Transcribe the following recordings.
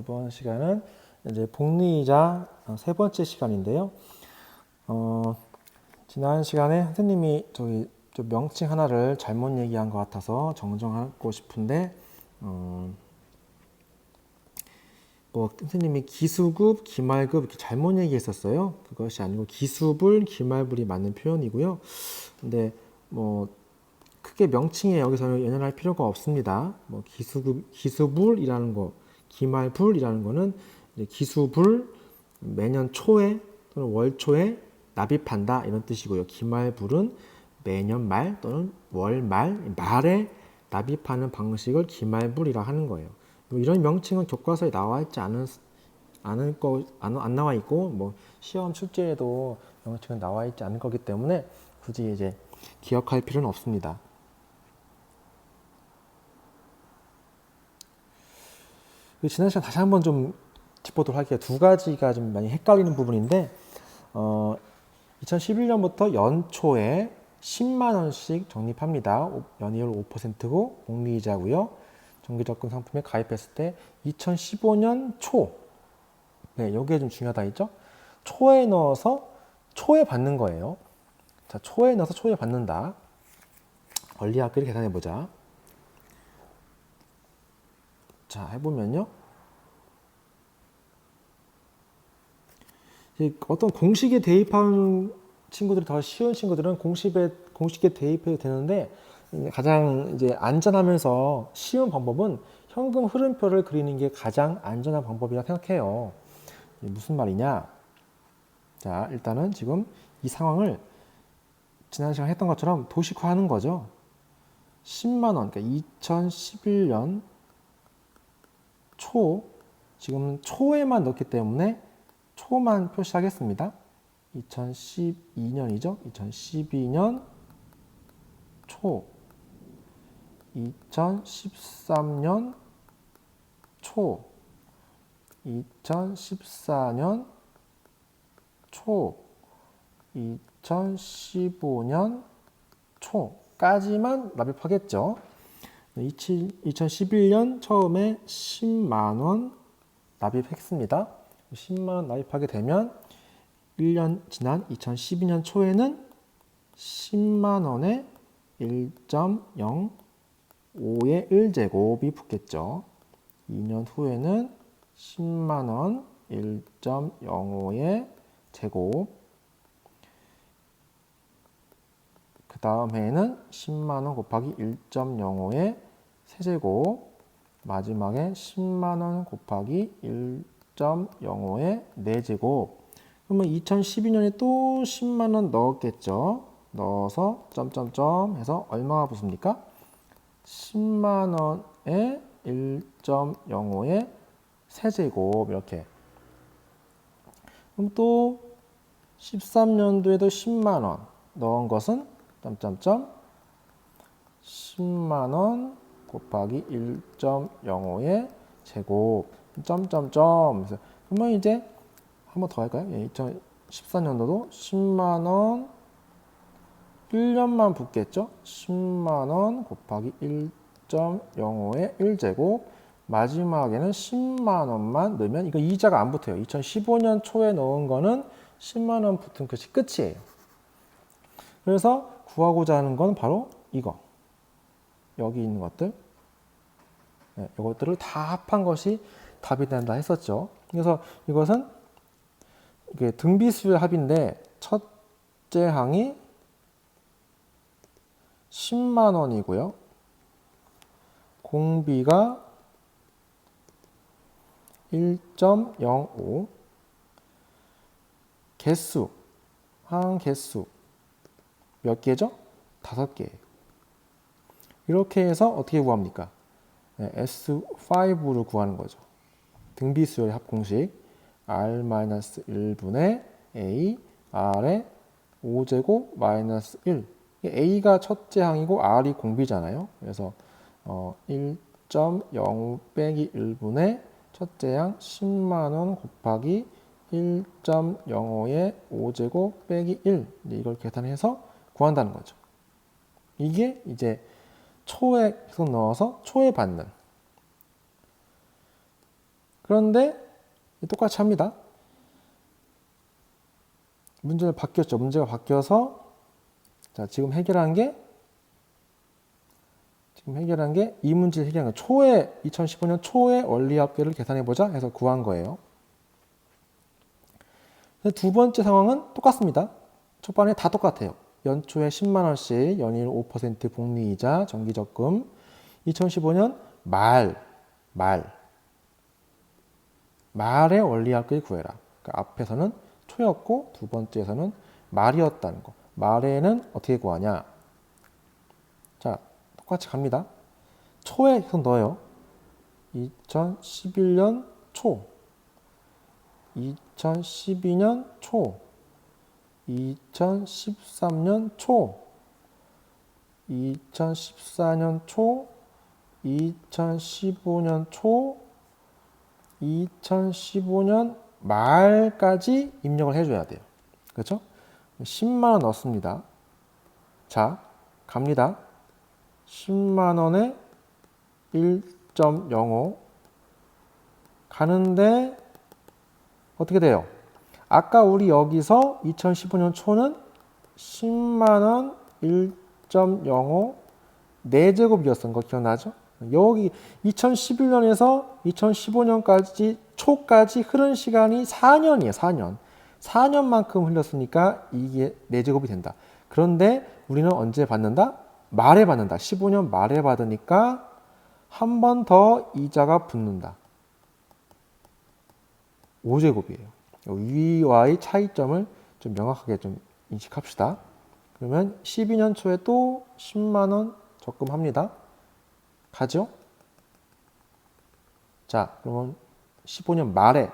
이번 시간은 이제 복리이자 세 번째 시간인데요. 지난 시간에 선생님이 저기 좀 명칭 하나를 잘못 얘기한 것 같아서 정정하고 싶은데, 뭐 선생님이 기수급, 기말급 이렇게 잘못 얘기했었어요. 그것이 아니고 기수불, 기말불이 맞는 표현이고요. 근데 뭐 크게 명칭에 여기서는 연연할 필요가 없습니다. 뭐 기수급, 기수불이라는 거, 기말불이라는 거는 이제 기수불 매년 초에 또는 월 초에 납입한다 이런 뜻이고요. 기말불은 매년 말 또는 월 말에 납입하는 방식을 기말불이라 하는 거예요. 이런 명칭은 교과서에 나와 있지 안 나와 있고 뭐 시험 출제에도 명칭은 나와 있지 않을 거기 때문에 굳이 이제 기억할 필요는 없습니다. 지난 시간 다시 한번 좀 짚어보도록 할게요. 두 가지가 좀 많이 헷갈리는 부분인데, 2011년부터 연초에 10만 원씩 적립합니다. 연이율 5%고 복리이자고요. 정기적금 상품에 가입했을 때 2015년 초, 네, 여기에 좀 중요하다 했죠? 초에 넣어서 초에 받는 거예요. 자, 초에 넣어서 초에 받는다. 권리학교를 계산해 보자. 자, 해보면요. 어떤 공식에 대입하는 친구들이 더 쉬운 친구들은 공식에 대입해도 되는데, 가장 이제 안전하면서 쉬운 방법은 현금 흐름표를 그리는 게 가장 안전한 방법이라 생각해요. 무슨 말이냐? 자, 일단은 지금 이 상황을 지난 시간에 했던 것처럼 도식화하는 거죠. 10만 원, 그러니까 2011년 초, 지금 초에만 넣기 때문에 초만 표시하겠습니다. 2012년이죠. 2012년 초, 2013년 초, 2014년 초, 2015년 초까지만 납입하겠죠. 2011년 처음에 10만 원 납입했습니다. 10만 원 납입하게 되면 1년 지난 2012년 초에는 10만 원에 1.05의 1제곱이 붙겠죠. 2년 후에는 10만 원 1.05의 제곱, 그 다음 해에는 10만 원 곱하기 1.05의 세제곱, 마지막에 10만 원 곱하기 1.05의 4제곱. 그러면 2012년에 또 10만 원 넣었겠죠. 넣어서 점점점 해서 얼마가 붙습니까? 10만 원에 1.05의 세제곱 이렇게. 그럼 또 13년도에도 10만 원 넣은 것은 점점점 10만 원 곱하기 1.05의 제곱 점점점. 그러면 이제 한 번 더 할까요? 2014년도도 10만 원 1년만 붙겠죠? 10만 원 곱하기 1.05의 1제곱, 마지막에는 10만 원만 넣으면 이거 이자가 안 붙어요. 2015년 초에 넣은 거는 10만 원 붙은 것이 끝이에요. 그래서 구하고자 하는 건 바로 이거. 여기 있는 것들. 네, 이것들을 다 합한 것이 답이 된다 했었죠. 그래서 이것은 이게 등비수의 합인데 첫째 항이 10만 원이고요. 공비가 1.05, 개수, 항 개수 몇 개죠? 5개. 이렇게 해서 어떻게 구합니까? 네, S5를 구하는 거죠. 등비수열 합공식 R-1분의 A, R의 5제곱 마이너스 1. A가 첫째 항이고 R이 공비잖아요. 그래서 1.0 빼기 1분의 첫째 항 10만 원 곱하기 1.05의 5제곱 빼기 1. 이걸 계산해서 구한다는 거죠. 이게 이제 초에 계속 넣어서 초에 받는. 그런데 똑같이 합니다. 문제가 바뀌었죠. 문제가 바뀌어서 자, 지금 해결한 게 이 문제를 해결한 거 초에 2015년 초에 원리합계를 계산해 보자 해서 구한 거예요. 두 번째 상황은 똑같습니다. 첫 번에 다 똑같아요. 연초에 10만 원씩 연일 5% 복리이자 정기적금 2015년 말의 원리합계를 구해라. 그러니까 앞에서는 초였고 두 번째에서는 말이었다는 거. 말에는 어떻게 구하냐? 자, 똑같이 갑니다. 초에 계속 넣어요. 2011년 초, 2012년 초, 2013년 초, 2014년 초, 2015년 초, 2015년 말까지 입력을 해줘야 돼요. 그렇죠? 10만 원 넣습니다. 자, 갑니다. 10만 원에 1.05 가는데 어떻게 돼요? 아까 우리 여기서 2015년 초는 10만 원 1.05 4제곱이었던 거 기억나죠? 여기 2011년에서 2015년까지 초까지 흐른 시간이 4년이에요. 4년. 4년만큼 흘렸으니까 이게 4제곱이 된다. 그런데 우리는 언제 받는다? 말에 받는다. 15년 말에 받으니까 한 번 더 이자가 붙는다. 5제곱이에요. 위와의 차이점을 좀 명확하게 좀 인식합시다. 그러면 12년 초에 또 10만 원 적금합니다. 가죠? 자, 그러면 15년 말에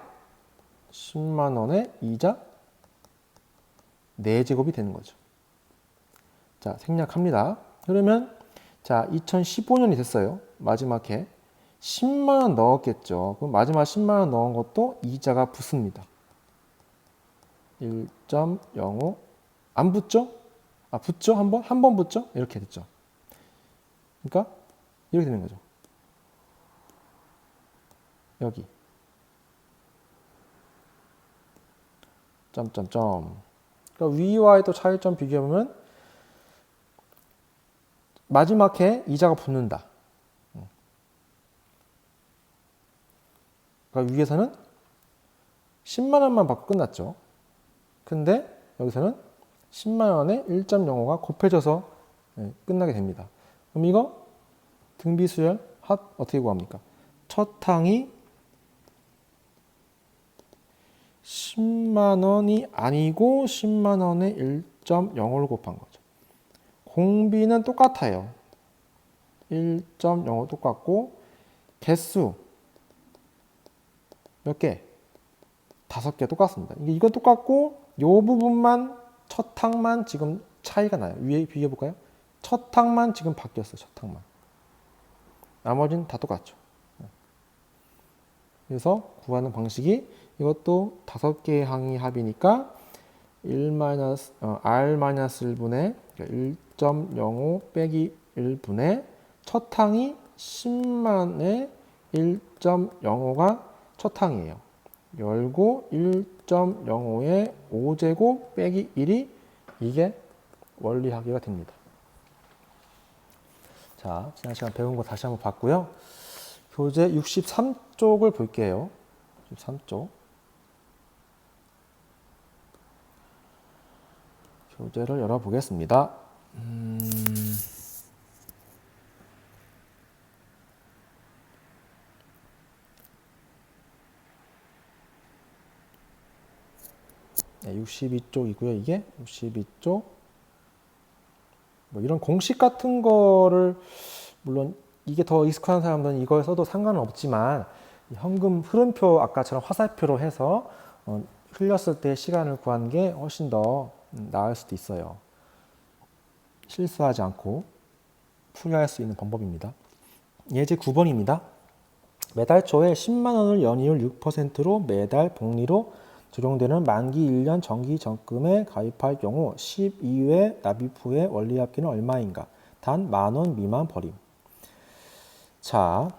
10만 원의 이자 4제곱이 되는 거죠. 자, 생략합니다. 그러면 자, 2015년이 됐어요. 마지막 해 10만 원 넣었겠죠. 그럼 마지막 10만 원 넣은 것도 이자가 붙습니다. 1.05 안 붙죠? 아, 붙죠? 한 번 붙죠? 이렇게 됐죠. 그러니까 이렇게 되는 거죠. 여기 점점점. 그러니까 위와의 또 차이점 비교해보면 마지막 해 이자가 붙는다. 그러니까 위에서는 10만 원만 받고 끝났죠. 근데 여기서는 10만 원에 1.05가 곱해져서 끝나게 됩니다. 그럼 이거 등비수열 합 어떻게 구합니까? 첫 항이 10만 원이 아니고 10만 원에 1.05를 곱한 거죠. 공비는 똑같아요. 1.05 똑같고 개수 몇 개? 5개 똑같습니다. 이거 똑같고 요 부분만 첫 항만 지금 차이가 나요. 위에 비교해 볼까요? 첫 항만 지금 바뀌었어요. 첫 항만. 나머지는 다 똑같죠. 그래서 구하는 방식이 이것도 5개의 항이 합이니까 R-1분의 1.05 빼기 1분의 첫 항이 10만에 1.05가 첫 항이에요. 열고 1.05에 5제곱 빼기 1이 이게 원리합계가 됩니다. 자, 지난 시간 배운 거 다시 한번 봤고요. 교재 63쪽을 볼게요. 63쪽. 교재를 열어보겠습니다. 네, 62쪽이고요. 이게 62쪽. 뭐 이런 공식 같은 거를 물론 이게 더 익숙한 사람들은 이걸 써도 상관은 없지만 현금 흐름표 아까처럼 화살표로 해서 흘렸을 때 시간을 구하는 게 훨씬 더 나을 수도 있어요. 실수하지 않고 풀이할 수 있는 방법입니다. 예제 9번입니다. 매달 초에 10만 원을 연이율 6%로 매달 복리로 적용되는 만기 1년 정기 적금에 가입할 경우 12회 납입 후에 원리합계는 얼마인가? 단 만원 미만 버림. 자,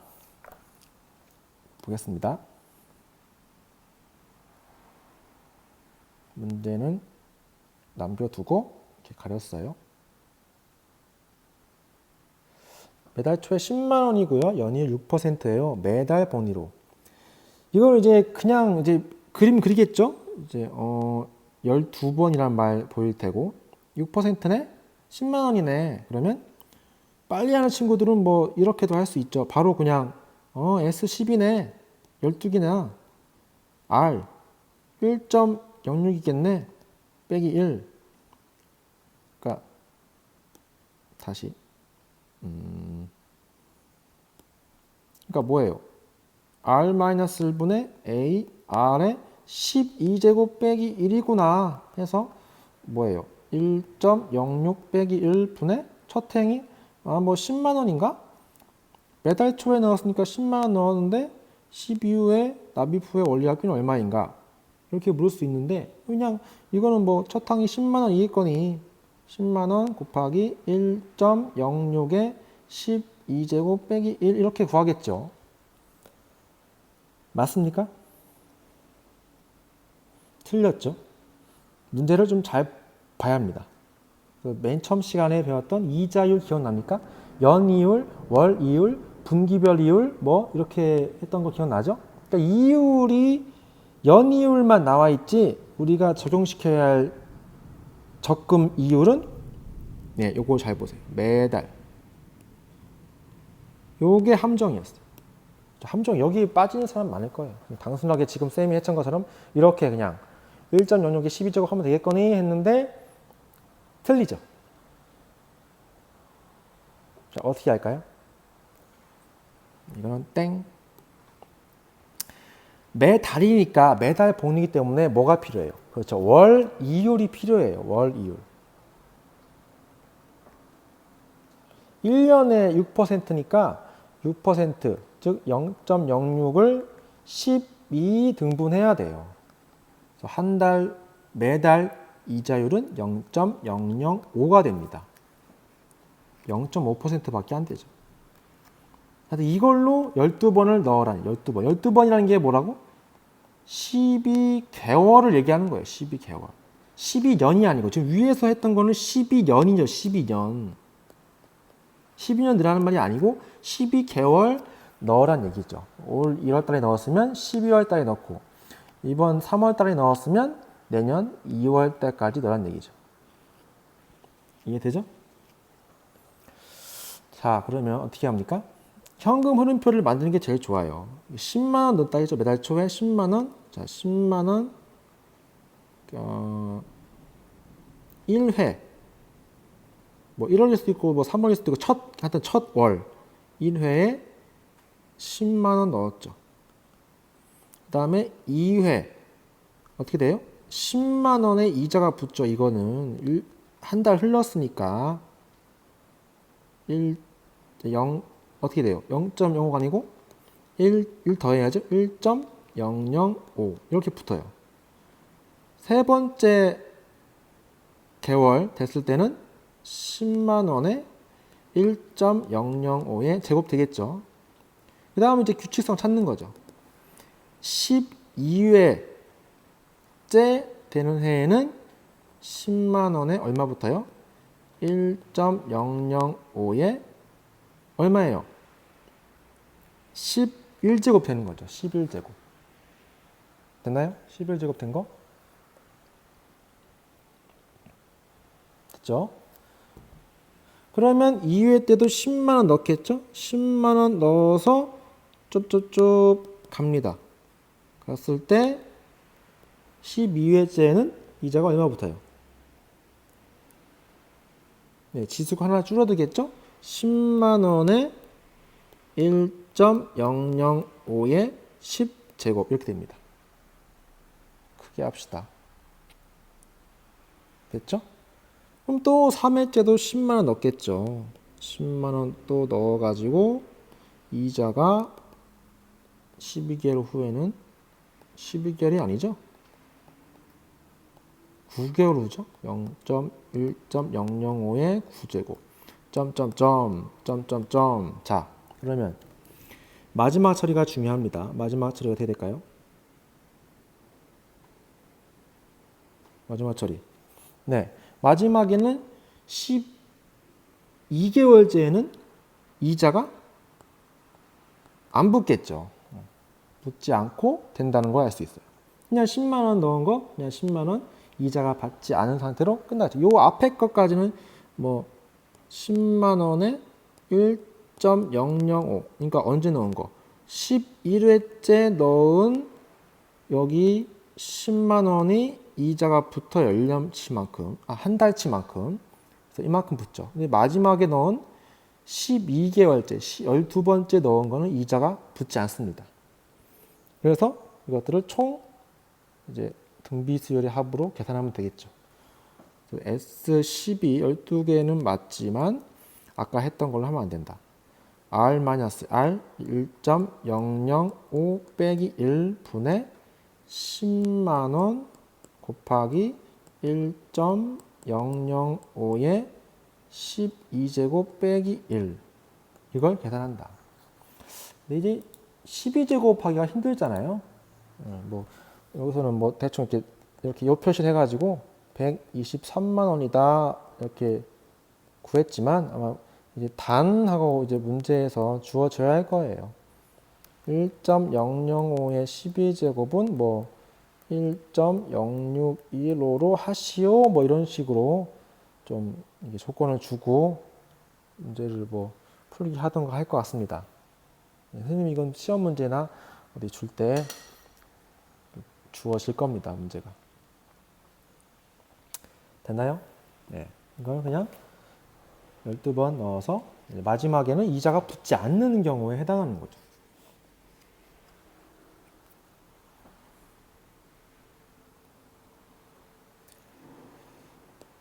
보겠습니다. 문제는 남겨두고 이렇게 가렸어요. 매달 초에 10만 원이고요. 연이율 6%예요. 매달 번호로. 이걸 이제 그냥 이제 그림 그리겠죠? 이제 12번이란 말 보일 테고 6%네? 10만 원이네. 그러면 빨리 하는 친구들은 뭐 이렇게도 할 수 있죠. 바로 그냥 S10이네. 12개나 R 1.06이겠네. 빼기 1. 그러니까 다시 그러니까 뭐예요? R-1분의 A R의 12제곱 빼기 1이구나 해서 뭐예요? 1.06 빼기 1분의 첫 행이 뭐 10만 원인가? 매달 초에 넣었으니까 10만 원 넣었는데 12후에 납입 후에 원리합계는 얼마인가? 이렇게 물을 수 있는데 그냥 이거는 뭐 첫 항이 10만 원이겠거니 10만 원 곱하기 1.06에 12제곱 빼기 1 이렇게 구하겠죠. 맞습니까? 틀렸죠. 문제를 좀 잘 봐야 합니다. 맨 처음 시간에 배웠던 이자율 기억납니까? 연이율, 월이율, 분기별 이율 뭐 이렇게 했던 거 기억나죠? 그러니까 이율이 연이율만 나와 있지 우리가 적용시켜야 할 적금 이율은 네, 요거 잘 보세요. 매달. 요게 함정이었어요. 함정 여기 빠지는 사람 많을 거예요. 단순하게 지금 쌤이 했던 것처럼 이렇게 그냥 1.06에 12제곱 하면 되겠거니 했는데 틀리죠. 자, 어떻게 할까요? 이거는 땡. 매달이니까 매달 복리기 때문에 뭐가 필요해요? 그렇죠. 월 이율이 필요해요. 월 이율. 1년에 6%니까 6%, 즉 0.06을 12등분해야 돼요. 그래서 한 달, 매달 이자율은 0.005가 됩니다. 0.5%밖에 안 되죠. 이걸로 12번을 넣으라니, 12번. 12번이라는 게 뭐라고? 12개월을 얘기하는 거예요. 12개월. 12년이 아니고, 지금 위에서 했던 거는 12년이죠. 12년. 12년 넣으라는 말이 아니고 12개월 넣으란 얘기죠. 올 1월 달에 넣었으면 12월 달에 넣고 이번 3월 달에 넣었으면 내년 2월 달까지 넣으란 얘기죠. 이해되죠? 자, 그러면 어떻게 합니까? 현금 흐름표를 만드는 게 제일 좋아요. 10만 원 넣었다 했죠. 매달 초에 10만 원. 자, 10만 원 1회. 뭐 1월일 수도 있고 뭐 3월일 수도 있고 하여튼 첫 월 1회에 10만 원 넣었죠. 그 다음에 2회 어떻게 돼요? 10만 원의 이자가 붙죠. 이거는 한 달 흘렀으니까 0 어떻게 돼요? 0.05가 아니고 1 더해야죠. 1.005 이렇게 붙어요. 세 번째 개월 됐을 때는 10만 원에 1.005에 제곱 되겠죠. 그 다음에 이제 규칙성 찾는 거죠. 12회째 되는 해에는 10만 원에 얼마부터요? 1.005에 얼마예요? 11제곱 되는 거죠. 11제곱. 됐나요? 11제곱 된 거? 됐죠? 그러면 2회 때도 10만 원 넣겠죠? 10만 원 넣어서 쭉 갑니다. 갔을 때 12회째는 이자가 얼마 붙어요? 네, 지수가 하나 줄어들겠죠? 10만 원에 1.005에 10제곱 이렇게 됩니다. 크게 합시다. 됐죠? 그럼 또 3회째도 10만 원 넣겠죠. 10만 원 또 넣어가지고 이자가 12개월 후에는 12개월이 아니죠. 9개월 후죠. 0.1.005에 9제곱. 점점점. 자, 그러면 마지막 처리가 중요합니다. 마지막 처리가 어떻게 될까요? 마지막 처리. 네. 마지막에는 12개월째에는 이자가 안 붙겠죠. 붙지 않고 된다는 걸 알 수 있어요. 그냥 10만 원 넣은 거 그냥 10만 원 이자가 받지 않은 상태로 끝나죠. 요 앞에 것까지는 뭐 10만 원에 1.005 그러니까 언제 넣은 거 11회째 넣은 여기 10만 원이 이자가 붙어 열렴치만큼 한 달치만큼 그래서 이만큼 붙죠. 근데 마지막에 넣은 12개월째 12번째 넣은 거는 이자가 붙지 않습니다. 그래서 이것들을 총 이제 등비 수열의 합으로 계산하면 되겠죠. S12 12개는 맞지만 아까 했던 걸로 하면 안 된다. R-R 1.005 빼기 1분의 10만 원 곱하기 1.005의 12제곱 빼기 1 이걸 계산한다. 근데 이제 12제곱 하기가 힘들잖아요. 뭐 여기서는 뭐 대충 이렇게 요 표시를 해가지고 123만 원이다 이렇게 구했지만 아마 이제 단하고 이제 문제에서 주어져야 할 거예요. 1.005의 12제곱은 뭐 1.0615로 하시오 뭐 이런 식으로 좀 이게 조건을 주고 문제를 뭐 풀기 하던가 할 것 같습니다. 선생님 이건 시험 문제나 어디 줄 때 주어질 겁니다. 문제가. 됐나요? 네. 이걸 그냥 12번 넣어서 마지막에는 이자가 붙지 않는 경우에 해당하는 거죠.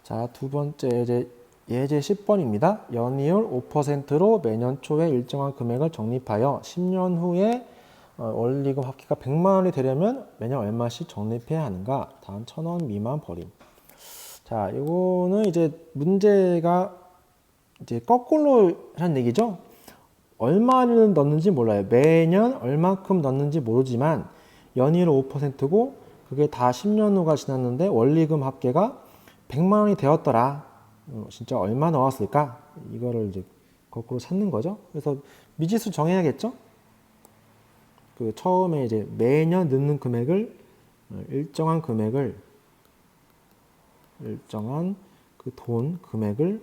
자, 두 번째 예제 10번입니다. 연이율 5%로 매년 초에 일정한 금액을 적립하여 10년 후에 원리금 합계가 100만 원이 되려면 매년 얼마씩 적립해야 하는가? 다음 1,000원 미만 버림. 자, 이거는 이제 문제가 이제 거꾸로 한 얘기죠. 얼마를 넣는지 몰라요. 매년 얼마큼 넣는지 모르지만 연이율 5%고 그게 다 10년 후가 지났는데 원리금 합계가 100만 원이 되었더라. 진짜 얼마 넣었을까? 이거를 이제 거꾸로 찾는 거죠. 그래서 미지수 정해야겠죠? 그 처음에 이제 매년 넣는 금액을 일정한 그 돈 금액을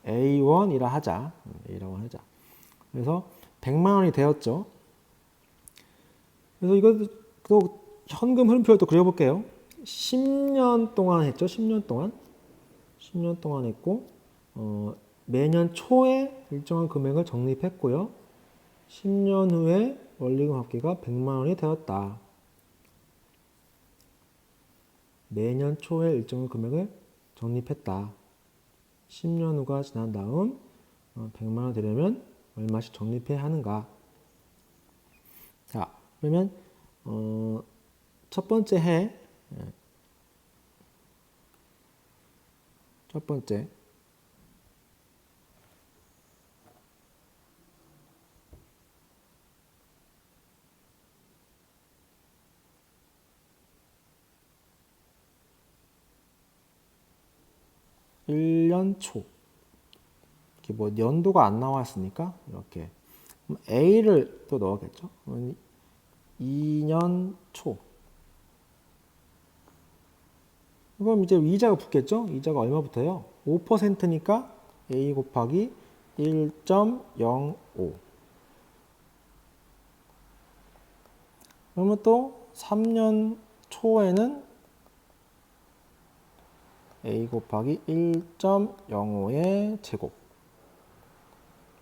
A1이라 하자. A라고 하자. 그래서 100만 원이 되었죠. 그래서 이것도 현금 흐름표를 또 그려볼게요. 10년 동안 했죠. 10년 동안 했고 매년 초에 일정한 금액을 적립했고요. 10년 후에 원리금 합계가 100만 원이 되었다. 매년 초에 일정한 금액을 적립했다. 10년 후가 지난 다음 100만 원 되려면 얼마씩 적립해야 하는가? 자, 그러면 첫 번째 해 첫 번째 1년 초 이렇게 뭐 연도가 안 나왔으니까 이렇게 A를 또 넣어야겠죠. 2년 초 그럼 이제 이자가 붙겠죠. 이자가 얼마 붙어요? 5%니까 A 곱하기 1.05 그러면 또 3년 초에는 A 곱하기 1.05의 제곱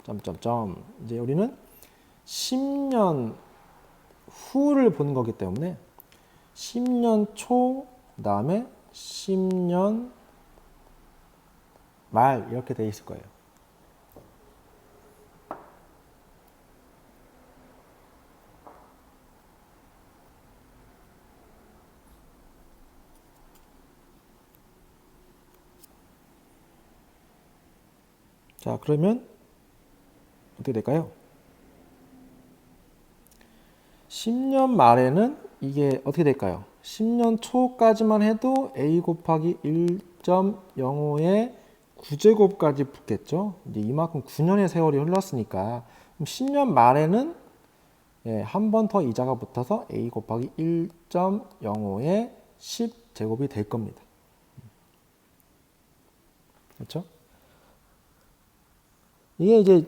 점점점 이제 우리는 10년 후를 보는 거기 때문에 10년 초 그다음에 10년 말 이렇게 돼 있을 거예요. 자, 그러면 어떻게 될까요? 10년 말에는 이게 어떻게 될까요? 10년 초까지만 해도 a 곱하기 1.05의 9제곱까지 붙겠죠. 이제 이만큼 9년의 세월이 흘렀으니까 10년 말에는 한 번 더 이자가 붙어서 a 곱하기 1.05의 10제곱이 될 겁니다. 그렇죠? 이게 이제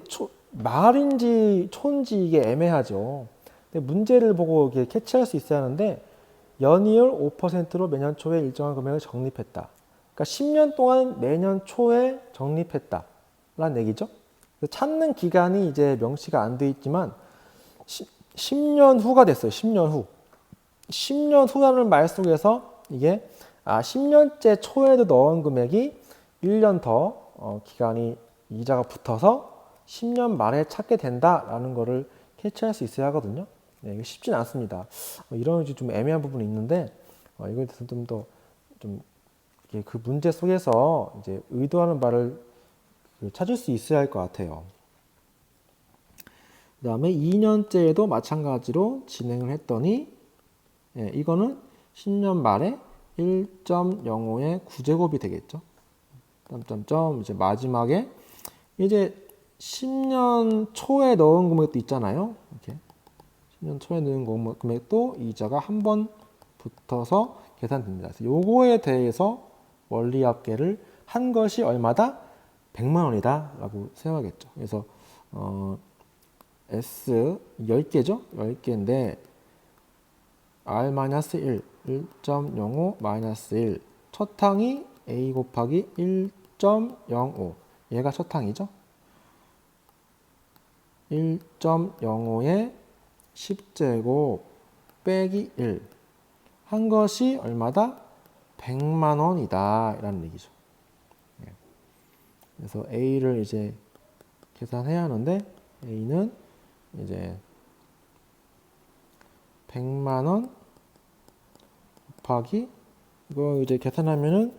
말인지 초인지 이게 애매하죠. 근데 문제를 보고 이렇게 캐치할 수 있어야 하는데 연이율 5%로 매년 초에 일정한 금액을 적립했다. 그러니까 10년 동안 매년 초에 적립했다. 라는 얘기죠. 찾는 기간이 이제 명시가 안 돼 있지만 10년 후가 됐어요. 10년 후. 10년 후라는 말 속에서 이게 10년째 초에도 넣은 금액이 1년 더 기간이 이자가 붙어서 10년 말에 찾게 된다라는 거를 캐치할 수 있어야 하거든요. 네, 이게 쉽진 않습니다. 이런 좀 애매한 부분이 있는데 이거에 대해서 좀 더 좀 그 문제 속에서 이제 의도하는 바를 찾을 수 있어야 할 것 같아요. 그 다음에 2년째에도 마찬가지로 진행을 했더니 이거는 10년 말에 1.05의 9제곱이 되겠죠. 점점점 이제 마지막에 이제 10년 초에 넣은 금액도 있잖아요. 이렇게 10년 초에 넣은 금액도 이자가 한 번 붙어서 계산됩니다. 그래서 요거에 대해서 원리합계를 한 것이 얼마다? 100만 원이다 라고 생각하겠죠. 그래서 S 10개죠? 10개인데 R-1, 1.05-1 첫 항이 A 곱하기 1.05 얘가 첫 항이죠. 1.05의 10제곱 빼기 1 한 것이 얼마다? 100만 원이다 라는 얘기죠. 그래서 A를 이제 계산해야 하는데 A는 이제 100만 원 곱하기 이거 이제 계산하면은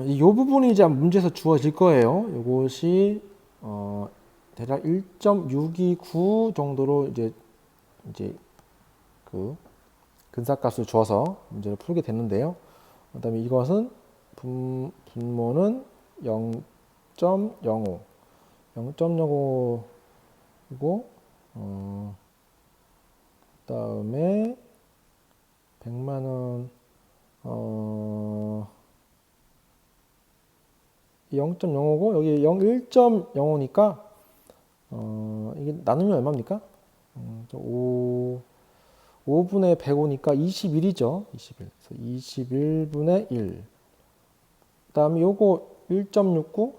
이 부분이 이제 문제에서 주어질 거예요. 이것이 대략 1.629 정도로 이제 그 근사값을 줘서 문제를 풀게 됐는데요. 그다음에 이것은 분모는 0.05 0.05이고 그다음에 100만 원 0.05고 여기 1.05니까 이게 나누면 얼마입니까? 5분의 105니까 21이죠. 21. 그래서 21분의 1. 그다음에 요거 1.69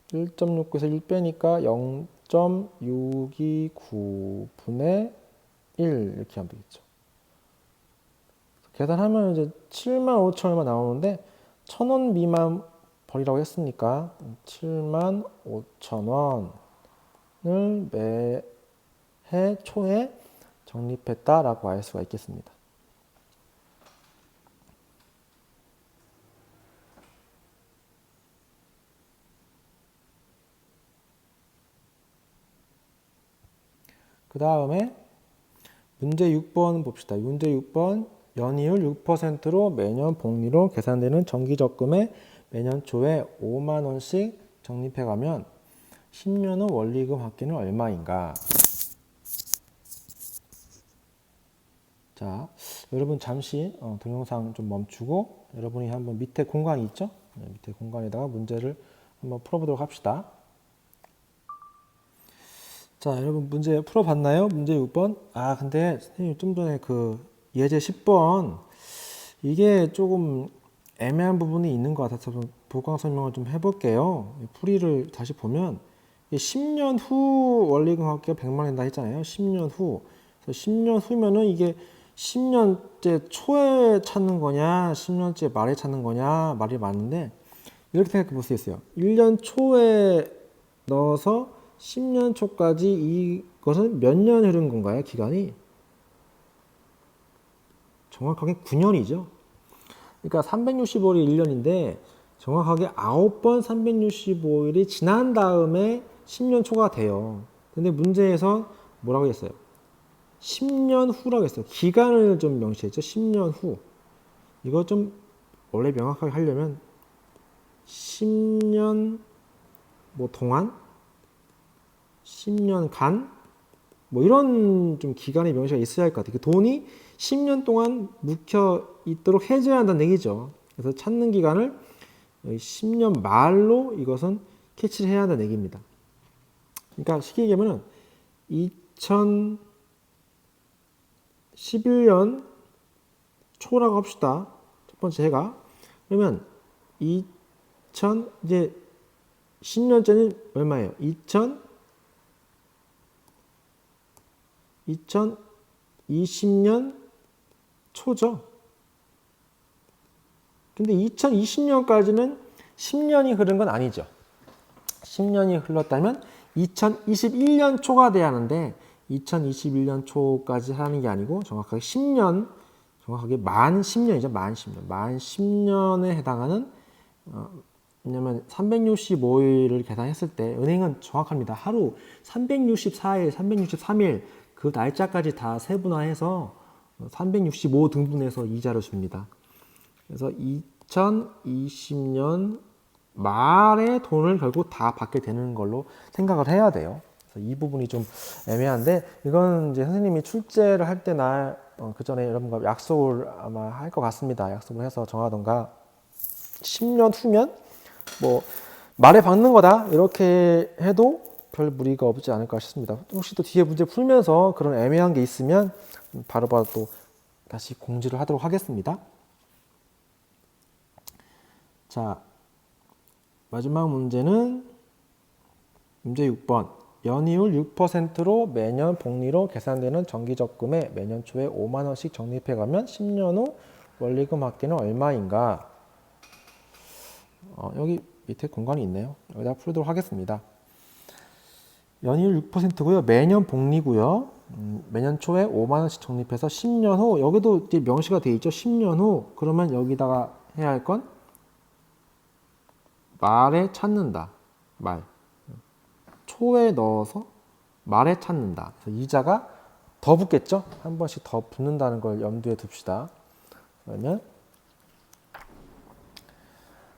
1.69에서 1 빼니까 0.629분의 1 이렇게 하면 되겠죠. 계산하면 이제 7만 5천 얼마 나오는데 1,000원 미만 벌이라고 했으니까 7만 5천 원을 매해 초에 적립했다라고 알 수가 있겠습니다. 그 다음에 문제 6번 봅시다. 문제 6번 연이율 6%로 매년 복리로 계산되는 정기적금에 매년 초에 5만 원씩 적립해가면 10년 후 원리금 합계는 얼마인가? 자, 여러분 잠시 동영상 좀 멈추고 여러분이 한번 밑에 공간이 있죠? 밑에 공간에다가 문제를 한번 풀어보도록 합시다. 자, 여러분 문제 풀어봤나요? 문제 6번. 근데 선생님 좀 전에 그 예제 10번 이게 조금 애매한 부분이 있는 것 같아서 좀 보강 설명을 좀 해볼게요. 풀이를 다시 보면 10년 후 원리금 합계가 100만 원이다 했잖아요. 10년 후. 그래서 10년 후면은 이게 10년째 초에 찾는 거냐, 10년째 말에 찾는 거냐, 말이 맞는데, 이렇게 생각해 볼 수 있어요. 1년 초에 넣어서 10년 초까지 이것은 몇 년 흐른 건가요, 기간이? 정확하게 9년이죠. 그러니까 365일이 1년인데, 정확하게 9번 365일이 지난 다음에 10년 초가 돼요. 근데 문제에서 뭐라고 했어요? 10년 후라고 했어요. 기간을 좀 명시했죠. 10년 후. 이거 좀 원래 명확하게 하려면 10년 뭐 동안, 10년간 뭐 이런 좀 기간의 명시가 있어야 할 것 같아요. 그 돈이 10년 동안 묵혀 있도록 해줘야 한다는 얘기죠. 그래서 찾는 기간을 10년 말로 이것은 캐치를 해야 한다는 얘기입니다. 그러니까 쉽게 얘기하면 2011년 초라고 합시다. 첫 번째 해가. 그러면 2000 이제 10년째는 얼마예요? 2020년 초죠. 근데 2020년까지는 10년이 흐른 건 아니죠. 10년이 흘렀다면 2021년 초가 돼야 하는데 2021년 초까지 하는 게 아니고 정확하게 10년, 정확하게 만 10년이죠. 만 10년. 만 10년에 해당하는 왜냐면 365일을 계산했을 때 은행은 정확합니다. 하루 364일, 363일 그 날짜까지 다 세분화해서 365 등분해서 이자를 줍니다. 그래서 2020년 말에 돈을 결국 다 받게 되는 걸로 생각을 해야 돼요. 그래서 이 부분이 좀 애매한데 이건 이제 선생님이 출제를 할 때 그 전에 여러분과 약속을 아마 할 것 같습니다. 약속을 해서 정하던가 10년 후면 뭐 말에 박는 거다 이렇게 해도 별 무리가 없지 않을까 싶습니다. 혹시 또 뒤에 문제 풀면서 그런 애매한 게 있으면 바로바로 또 다시 공지를 하도록 하겠습니다. 자, 마지막 문제는 문제 6번. 연이율 6%로 매년 복리로 계산되는 정기적금에 매년 초에 5만 원씩 적립해가면 10년 후 원리금 합계는 얼마인가? 여기 밑에 공간이 있네요. 여기다 풀도록 하겠습니다. 연이율 6%고요. 매년 복리고요. 매년 초에 5만 원씩 적립해서 10년 후 여기도 이제 명시가 돼 있죠. 10년 후 그러면 여기다가 해야 할 건 말에 찾는다. 말. 초에 넣어서 말에 찾는다. 그래서 이자가 더 붙겠죠? 한 번씩 더 붙는다는 걸 염두에 둡시다. 그러면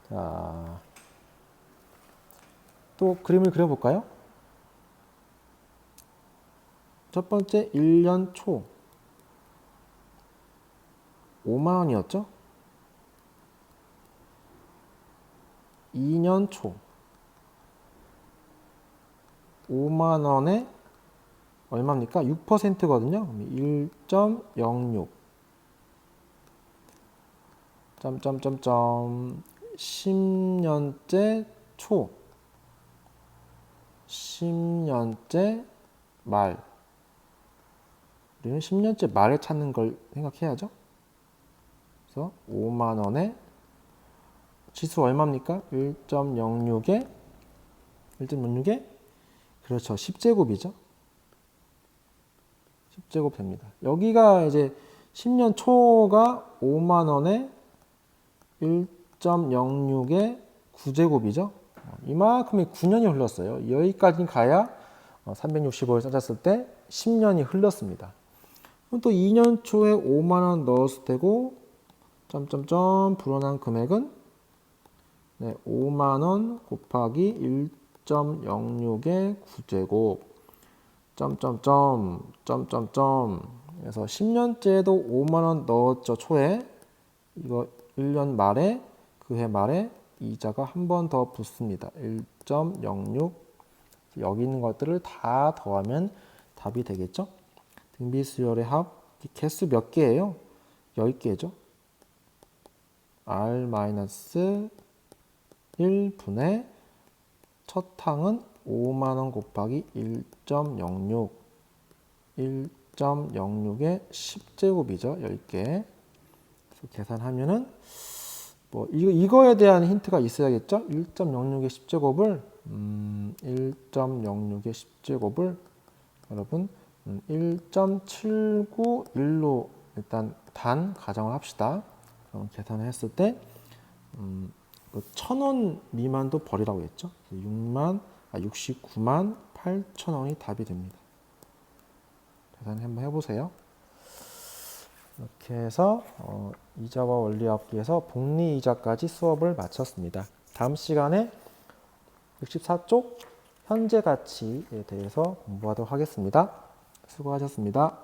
자, 또 그림을 그려볼까요? 첫 번째 1년 초 5만 원이었죠? 2년 초 5만 원에 얼마입니까? 6%거든요. 1.06 점점점점 10년째 초 10년째 말 우리는 10년째 말에 찾는 걸 생각해야죠. 그래서 5만 원에 지수 얼마입니까? 1.06에 그렇죠. 10제곱이죠. 10제곱 됩니다. 여기가 이제 10년 초가 5만 원에 1.06에 9제곱이죠. 이만큼의 9년이 흘렀어요. 여기까지 가야 365일 따졌을 때 10년이 흘렀습니다. 그럼 또 2년 초에 5만 원 넣었을 테고 점점점 불어난 금액은 5만 원 곱하기 1.06의 9제곱 점점점 그래서 10년째도 5만 원 넣었죠. 초에 이거 1년 말에 그 해 말에 이자가 한 번 더 붙습니다. 1.06 여기 있는 것들을 다 더하면 답이 되겠죠. 등비수열의 합 개수 몇 개예요? 10개죠. R-1분의 첫 항은 5만 원 곱하기 1.06 1.06의 10제곱이죠. 10개. 그래서 계산하면은 뭐 이거에 대한 힌트가 있어야겠죠. 1.06의 10제곱을 1.06의 10제곱을 여러분 1.791로 일단 단 가정을 합시다. 그럼 계산을 했을 때 1,000원 미만도 버리라고 했죠. 69만 8천 원이 답이 됩니다. 계산 한번 해보세요. 이렇게 해서 이자와 원리합기에서 복리이자까지 수업을 마쳤습니다. 다음 시간에 64쪽 현재 가치에 대해서 공부하도록 하겠습니다. 수고하셨습니다.